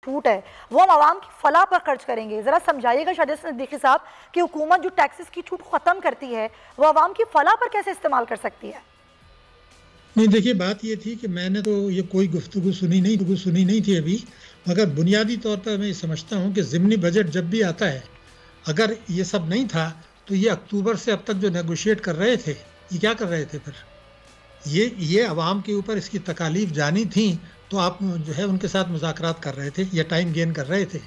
छूट है वो हम आवाम की फलाह पर खर्च करेंगे। ज़रा समझाइएगा शाहिद सिद्दीकी साहब कि हुकूमत जो टैक्सेस की छूट ख़त्म करती है वो आवाम की फलाह पर कैसे इस्तेमाल कर सकती है? नहीं, देखिए बात ये थी कि मैंने तो ये कोई गुफ्तगू सुनी नहीं थी अभी, मगर बुनियादी तौर पर मैं ये समझता हूँ कि ज़िमनी बजट जब भी आता है, अगर ये सब नहीं था तो ये अक्टूबर से अब तक जो नेगोशिएट कर रहे थे, ये क्या कर रहे थे फिर? ये अवाम के ऊपर इसकी तकालीफ जानी थी, तो आप जो है उनके साथ मुज़ाकरात कर रहे थे या टाइम गेन कर रहे थे।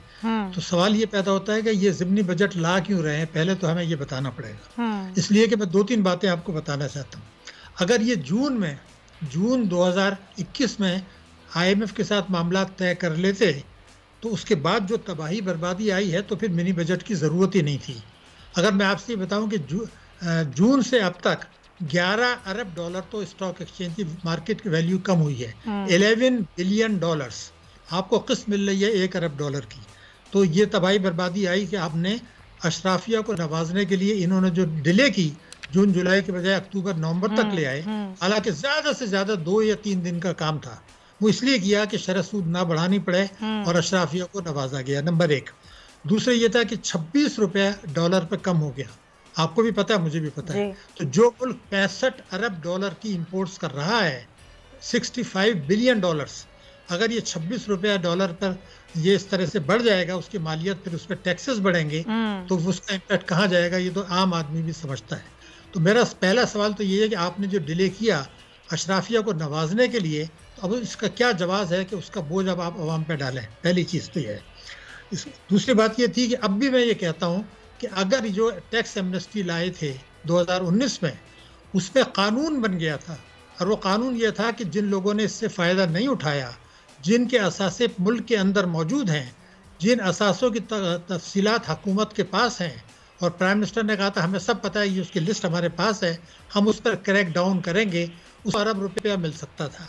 तो सवाल ये पैदा होता है कि ये ज़िमनी बजट ला क्यों रहे हैं, पहले तो हमें ये बताना पड़ेगा। इसलिए कि मैं 2-3 बातें आपको बताना चाहता हूँ। अगर ये जून 2021 में IMF के साथ मामला तय कर लेते, तो उसके बाद जो तबाही बर्बादी आई है, तो फिर मिनी बजट की ज़रूरत ही नहीं थी। अगर मैं आपसे बताऊं कि जून से अब तक 11 अरब डॉलर तो स्टॉक एक्सचेंज की मार्केट की वैल्यू कम हुई है। 11 बिलियन डॉलर्स आपको किस्त मिल रही है 1 अरब डॉलर की। तो ये तबाही बर्बादी आई कि आपने अशराफिया को नवाजने के लिए इन्होंने जो डिले की, जून जुलाई के बजाय अक्टूबर नवंबर तक ले आए, हालांकि ज़्यादा से ज़्यादा 2 या 3 दिन का काम था। वो इसलिए किया कि शरह सूद ना बढ़ानी पड़े और अशराफिया को नवाजा गया, नंबर 1। दूसरा ये था कि 26 रुपये डॉलर पर कम हो गया, आपको भी पता है, मुझे भी पता है। तो जो मुल्क 65 अरब डॉलर की इंपोर्ट्स कर रहा है, 65 बिलियन डॉलर्स, अगर ये 26 रुपये डॉलर पर ये इस तरह से बढ़ जाएगा, उसकी मालियत, फिर उस पर टैक्सेस बढ़ेंगे, तो उसका इम्पैक्ट कहाँ जाएगा, ये तो आम आदमी भी समझता है। तो मेरा पहला सवाल तो ये है कि आपने जो डिले किया अशराफिया को नवाजने के लिए, तो अब इसका क्या जवाब है कि उसका बोझ अब आप आवाम पे डालें? पहली चीज़ तो ये है। दूसरी बात ये थी कि अब भी मैं ये कहता हूँ कि अगर जो टैक्स एमनेस्टी लाए थे 2019 में, उस पर कानून बन गया था, और वो कानून ये था कि जिन लोगों ने इससे फ़ायदा नहीं उठाया, जिनके असासे मुल्क के अंदर मौजूद हैं, जिन असासों की तफसीलात हुकूमत के पास हैं, और प्राइम मिनिस्टर ने कहा था हमें सब पता है, ये उसकी लिस्ट हमारे पास है, हम उस पर क्रैक डाउन करेंगे, उस अरब रुपया मिल सकता था।